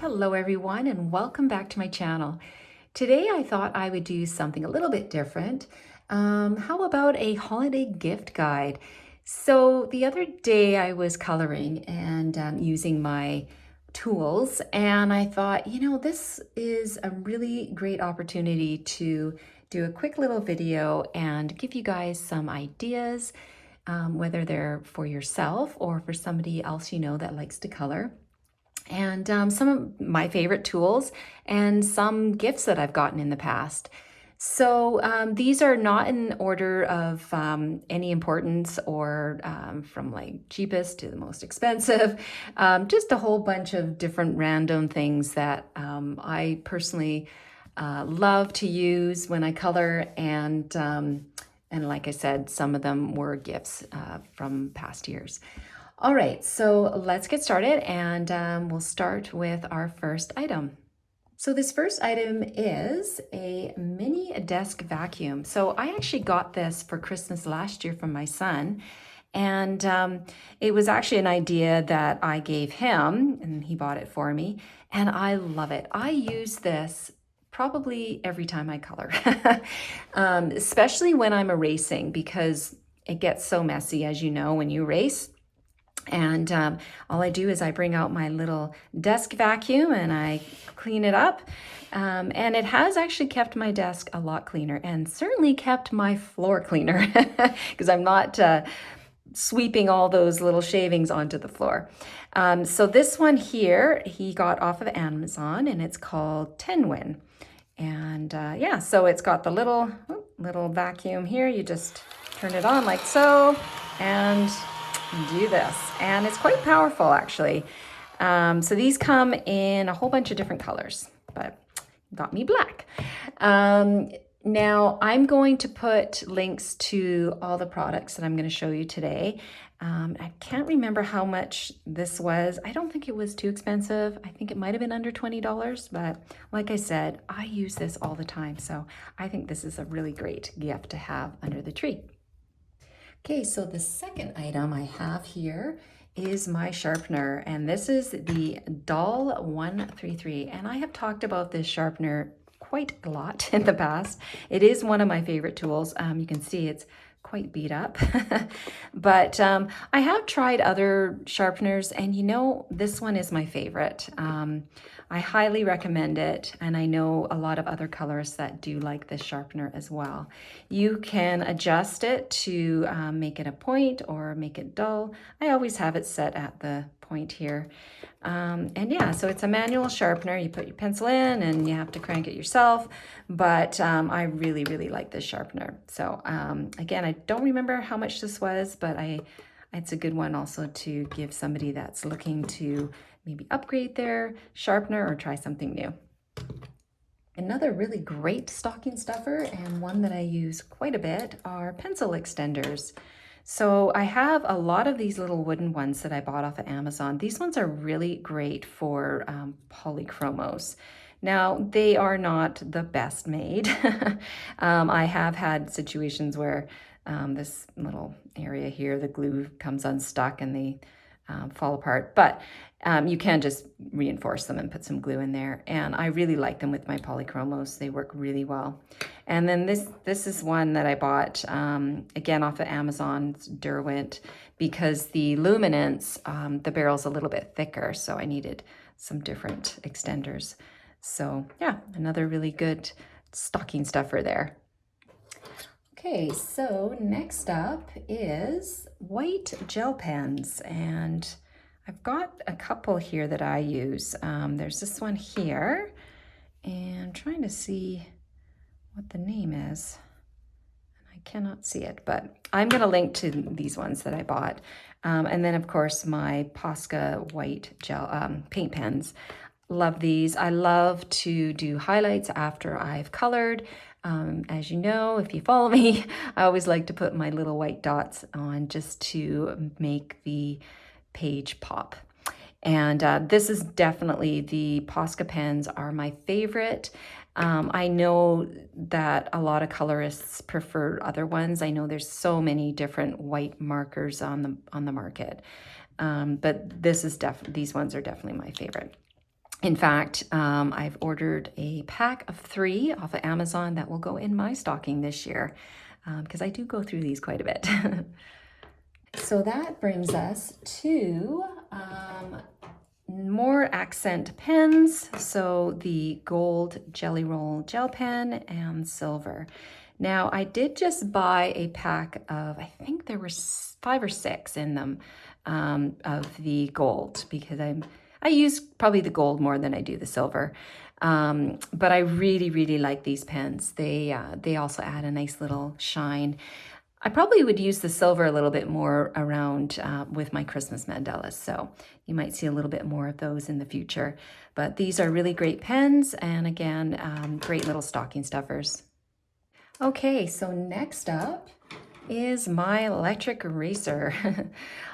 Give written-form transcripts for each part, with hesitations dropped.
Hello everyone and welcome back to my channel. Today I thought I would do something a little bit different. How about a holiday gift guide? So the other day I was coloring and using my tools, and I thought, this is a really great opportunity to do a quick little video and give you guys some ideas, whether they're for yourself or for somebody else that likes to color, and some of my favorite tools and some gifts that I've gotten in the past. So these are not in order of any importance or from like cheapest to the most expensive, just a whole bunch of different random things that I personally love to use when I color, and like I said, some of them were gifts from past years. All right, so let's get started, and we'll start with our first item. So this first item is a mini desk vacuum. So I actually got this for Christmas last year from my son, and it was actually an idea that I gave him, and he bought it for me, and I love it. I use this probably every time I color, especially when I'm erasing, because it gets so messy, as you know, when you erase. And all I do is I bring out my little desk vacuum and I clean it up. And it has actually kept my desk a lot cleaner, and certainly kept my floor cleaner because I'm not sweeping all those little shavings onto the floor. So this one here, he got off of Amazon, and it's called Tenwin. And yeah, so it's got the little vacuum here. You just turn it on like so, and do this, and it's quite powerful actually. So these come in a whole bunch of different colors, but got me black. Now I'm going to put links to all the products that I'm going to show you today. I can't remember how much this was. I don't think it was too expensive. I think it might have been under $20, but like I said, I use this all the time, so I think this is a really great gift to have under the tree. Okay, so the second item I have here is my sharpener, and this is the Doll 133, and I have talked about this sharpener quite a lot in the past. It is one of my favorite tools. You can see it's quite beat up, but I have tried other sharpeners, and this one is my favorite. I highly recommend it, and I know a lot of other colorists that do like this sharpener as well. You can adjust it to make it a point or make it dull. I always have it set at the point here. And yeah, so it's a manual sharpener. You put your pencil in and you have to crank it yourself, but I really, really like this sharpener. So again, I don't remember how much this was, but it's a good one also to give somebody that's looking to maybe upgrade their sharpener or try something new. Another really great stocking stuffer, and one that I use quite a bit, are pencil extenders. So I have a lot of these little wooden ones that I bought off of Amazon. These ones are really great for polychromos. Now, they are not the best made. I have had situations where this little area here, the glue comes unstuck and they fall apart, but you can just reinforce them and put some glue in there, and I really like them with my polychromos. They work really well. And then this is one that I bought again off of Amazon. It's Derwent, because the luminance, the barrel's a little bit thicker, so I needed some different extenders. So yeah, another really good stocking stuffer there. Okay, so next up is white gel pens, and I've got a couple here that I use. There's this one here, and I'm trying to see what the name is. I cannot see it, but I'm going to link to these ones that I bought. And then, of course, my Posca white gel paint pens. Love these. I love to do highlights after I've colored. As you know, if you follow me, I always like to put my little white dots on just to make the page pop. And this is definitely, the Posca pens are my favorite. I know that a lot of colorists prefer other ones. I know there's so many different white markers on the market, but these ones are definitely my favorite. In fact, I've ordered a pack of 3 off of Amazon that will go in my stocking this year, because I do go through these quite a bit. So that brings us to more accent pens. So the gold Jelly Roll gel pen and silver. Now I did just buy a pack of, I think there were 5 or 6 in them, of the gold, because I use probably the gold more than I do the silver. But I really, really like these pens. They also add a nice little shine. I probably would use the silver a little bit more around with my Christmas mandalas, so you might see a little bit more of those in the future. But these are really great pens, and again, great little stocking stuffers. Okay, so next up is my electric eraser.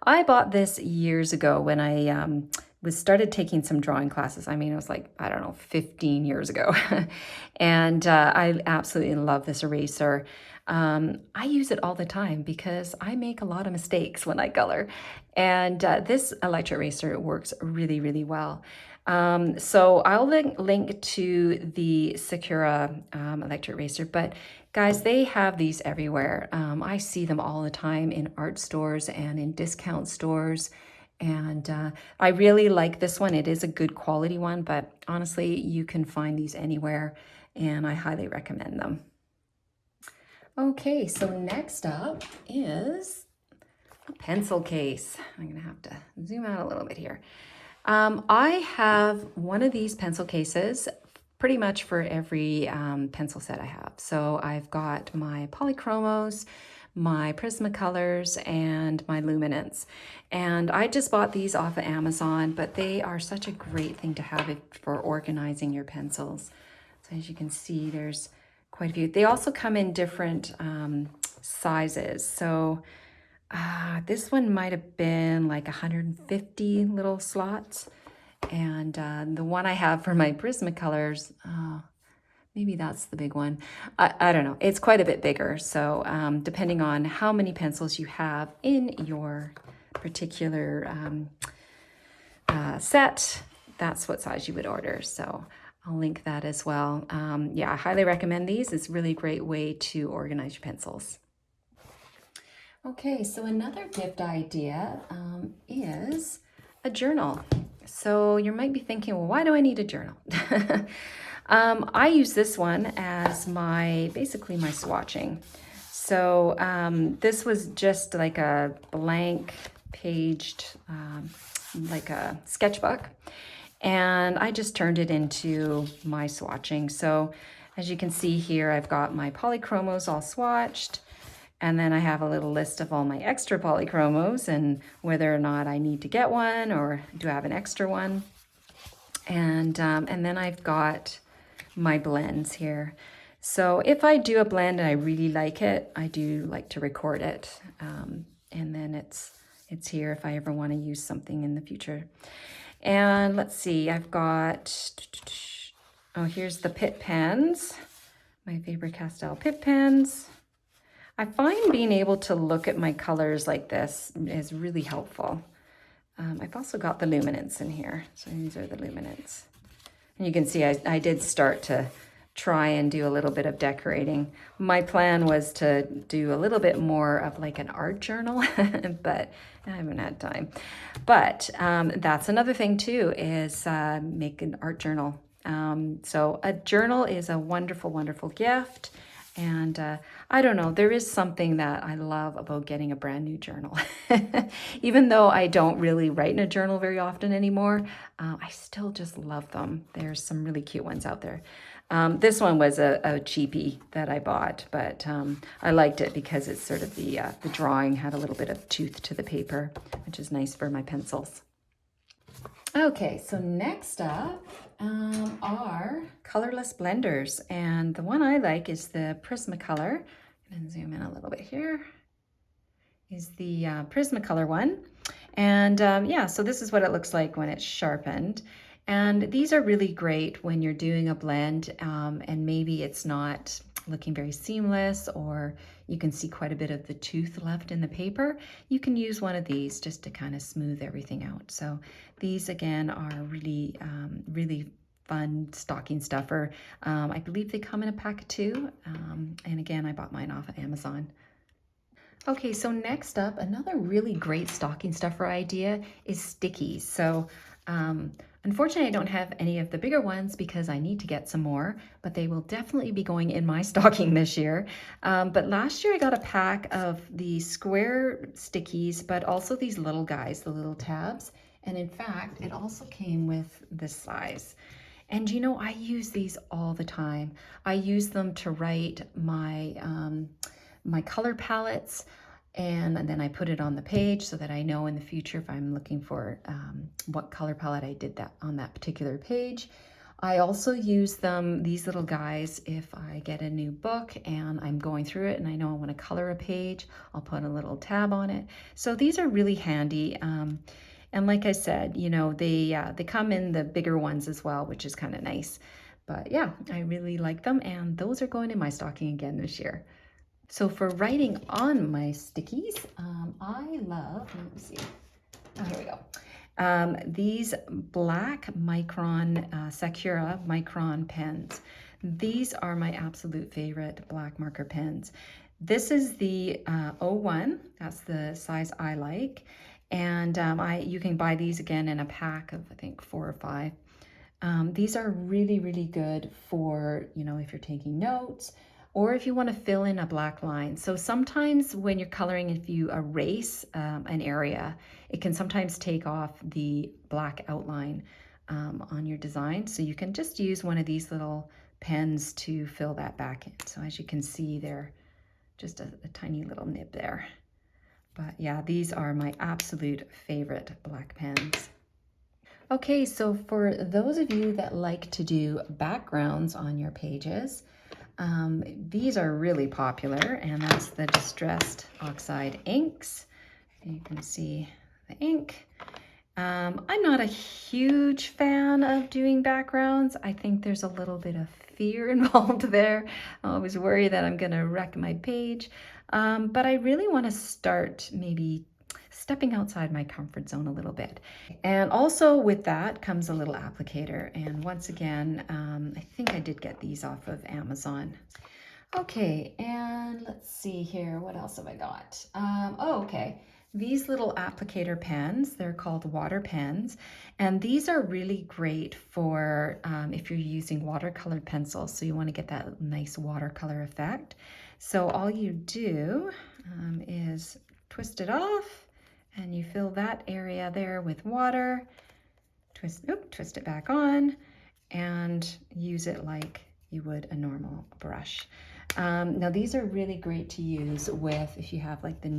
I bought this years ago when I started taking some drawing classes. I mean, it was like, I don't know, 15 years ago. And I absolutely love this eraser. I use it all the time because I make a lot of mistakes when I color. And this electric eraser works really, really well. So I'll link to the Sakura electric eraser, but guys, they have these everywhere. I see them all the time in art stores and in discount stores. And I really like this one. It is a good quality one, but honestly, you can find these anywhere, and I highly recommend them. Okay, so next up is a pencil case. I'm gonna have to zoom out a little bit here. I have one of these pencil cases pretty much for every pencil set I have. So I've got my Polychromos, my Prismacolors, and my Luminance. And I just bought these off of Amazon, but they are such a great thing to have for organizing your pencils. So as you can see, there's quite a few. They also come in different sizes. So this one might have been like 150 little slots. And the one I have for my Prismacolors, maybe that's the big one. I don't know. It's quite a bit bigger. So depending on how many pencils you have in your particular set, that's what size you would order. So I'll link that as well. Yeah, I highly recommend these. It's a really great way to organize your pencils. Okay, so another gift idea is a journal. So you might be thinking, well, why do I need a journal? I use this one as basically my swatching. So this was just like a blank paged, like a sketchbook. And I just turned it into my swatching. So as you can see here, I've got my Polychromos all swatched. And then I have a little list of all my extra Polychromos and whether or not I need to get one or do I have an extra one. And then I've got my blends here. So if I do a blend and I really like it, I do like to record it. And then it's here if I ever want to use something in the future. And let's see, I've got, here's the Pitt pens, my Faber-Castell Pitt pens. I find being able to look at my colors like this is really helpful. I've also got the Luminance in here. So these are the Luminance. And you can see I did start to try and do a little bit of decorating. My plan was to do a little bit more of like an art journal, but I haven't had time. But that's another thing too, is make an art journal. So a journal is a wonderful, wonderful gift. And I don't know, there is something that I love about getting a brand new journal. Even though I don't really write in a journal very often anymore, I still just love them. There's some really cute ones out there. This one was a cheapie that I bought, but I liked it because it's sort of the drawing had a little bit of tooth to the paper, which is nice for my pencils. Okay, so next up are colorless blenders, and the one I like is the Prismacolor. I'm gonna zoom in a little bit here. Is the Prismacolor one, and yeah, so this is what it looks like when it's sharpened. And these are really great when you're doing a blend and maybe it's not looking very seamless, or you can see quite a bit of the tooth left in the paper. You can use one of these just to kind of smooth everything out. So these again are really, really fun stocking stuffer. I believe they come in a pack of 2. And again, I bought mine off of Amazon. Okay, so next up, another really great stocking stuffer idea is stickies. So unfortunately, I don't have any of the bigger ones because I need to get some more, but they will definitely be going in my stocking this year. But last year I got a pack of the square stickies, but also these little guys, the little tabs. And in fact, it also came with this size. And you know, I use these all the time. I use them to write my color palettes, and then I put it on the page so that I know in the future if I'm looking for what color palette I did that on that particular page. I also use them, these little guys, if I get a new book and I'm going through it and I know I want to color a page, I'll put a little tab on it. So these are really handy. And like I said, you know, they come in the bigger ones as well, which is kind of nice. But yeah, I really like them, and those are going in my stocking again this year. So for writing on my stickies, I love, let me see, oh, here we go. These black Micron, Sakura Micron pens. These are my absolute favorite black marker pens. This is the 01, that's the size I like. And you can buy these again in a pack of, I think, 4 or 5. These are really, really good for, you know, if you're taking notes, or if you want to fill in a black line. So sometimes when you're coloring, if you erase an area, it can sometimes take off the black outline on your design. So you can just use one of these little pens to fill that back in. So as you can see, they're just a tiny little nib there. But yeah, these are my absolute favorite black pens. Okay, so for those of you that like to do backgrounds on your pages, these are really popular, and that's the Distressed Oxide inks. You can see the ink. I'm not a huge fan of doing backgrounds. I think there's a little bit of fear involved there. I always worry that I'm gonna wreck my page. But I really wanna start maybe stepping outside my comfort zone a little bit. And also with that comes a little applicator. And once again, I think I did get these off of Amazon. Okay, and let's see here, what else have I got? Oh, okay. These little applicator pens, they're called water pens, and these are really great for if you're using watercolor pencils, so you want to get that nice watercolor effect. So all you do is twist it off, and you fill that area there with water, twist it back on, and use it like you would a normal brush. Now these are really great to use with if you have like the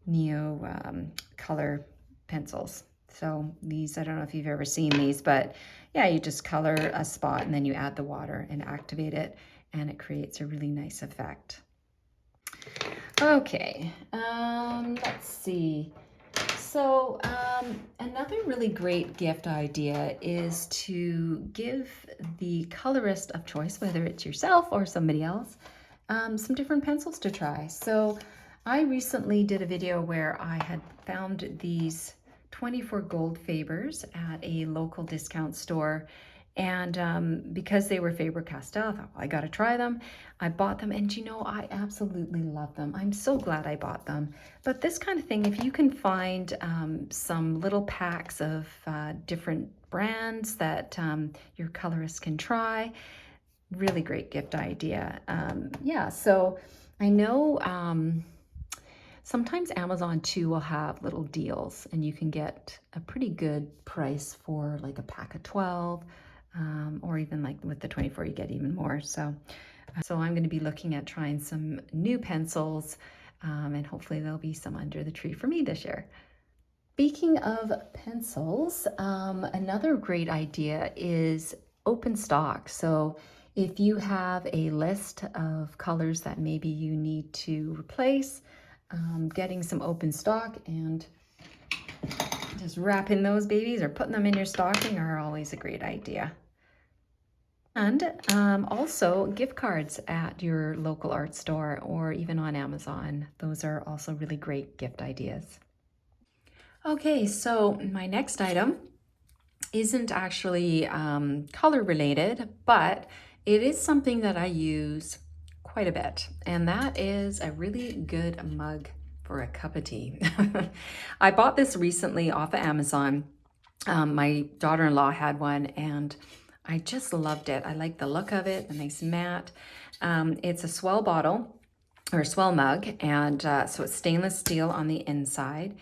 Neo color pencils. So these, I don't know if you've ever seen these, but yeah, you just color a spot and then you add the water and activate it, and it creates a really nice effect. Okay, let's see. So another really great gift idea is to give the colorist of choice, whether it's yourself or somebody else, some different pencils to try. So I recently did a video where I had found these 24 gold Fabers at a local discount store. And because they were Faber-Castell, I thought, well, I got to try them. I bought them, and you know, I absolutely love them. I'm so glad I bought them. But this kind of thing, if you can find some little packs of different brands that your colorist can try, really great gift idea. Yeah, so I know sometimes Amazon too will have little deals, and you can get a pretty good price for like a pack of 12. Or even like with the 24, you get even more. So I'm going to be looking at trying some new pencils, and hopefully there'll be some under the tree for me this year. Speaking of pencils, another great idea is open stock. So if you have a list of colors that maybe you need to replace, getting some open stock and Just wrapping those babies or putting them in your stocking are always a great idea. And also gift cards at your local art store or even on Amazon. Those are also really great gift ideas. Okay, so my next item isn't actually color related, but it is something that I use quite a bit, and that is a really good mug for a cup of tea. I bought this recently off of Amazon. My daughter-in-law had one and I just loved it. I like the look of it, the nice matte. It's a Swell bottle or Swell mug, and so it's stainless steel on the inside.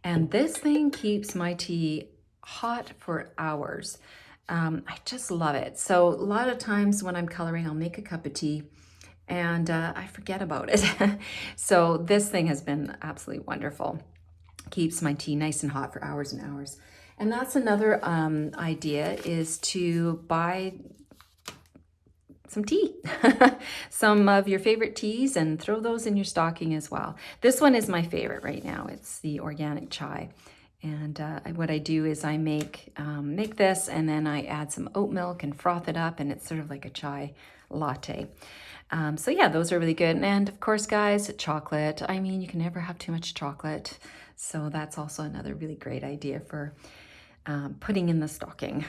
And this thing keeps my tea hot for hours. I just love it. So a lot of times when I'm coloring, I'll make a cup of tea and I forget about it. So this thing has been absolutely wonderful. Keeps my tea nice and hot for hours and hours. And that's another idea, is to buy some tea, some of your favorite teas, and throw those in your stocking as well. This one is my favorite right now. It's the organic chai. And what I do is I make this, and then I add some oat milk and froth it up, and it's sort of like a chai latte. So yeah, those are really good. And of course, guys, chocolate. I mean, you can never have too much chocolate. So that's also another really great idea for putting in the stocking.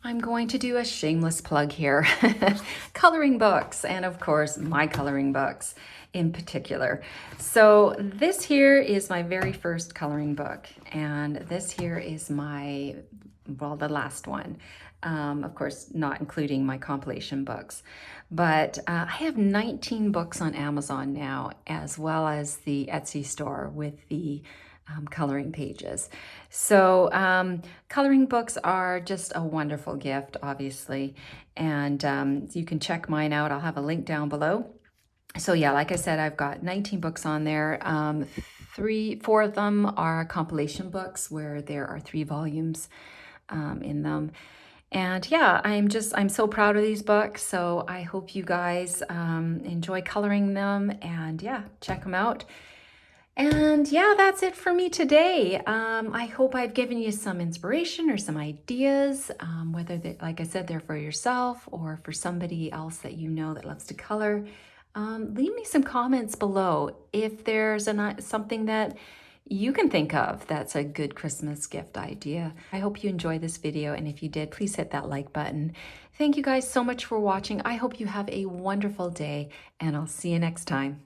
I'm going to do a shameless plug here. Coloring books, and of course, my coloring books in particular. So this here is my very first coloring book, and this here is my, well, the last one. Of course, not including my compilation books. But I have 19 books on Amazon now, as well as the Etsy store with the coloring pages. So coloring books are just a wonderful gift, obviously. And you can check mine out. I'll have a link down below. So yeah, like I said, I've got 19 books on there. 4 of them are compilation books where there are 3 volumes in them. And yeah, I'm so proud of these books. So I hope you guys enjoy coloring them, and yeah, check them out. And yeah, that's it for me today. I hope I've given you some inspiration or some ideas, whether they, like I said, they're for yourself or for somebody else that you know that loves to color. Leave me some comments below if there's something that you can think of that's a good Christmas gift idea. I hope you enjoyed this video, and if you did, please hit that like button. Thank you guys so much for watching. I hope you have a wonderful day, and I'll see you next time.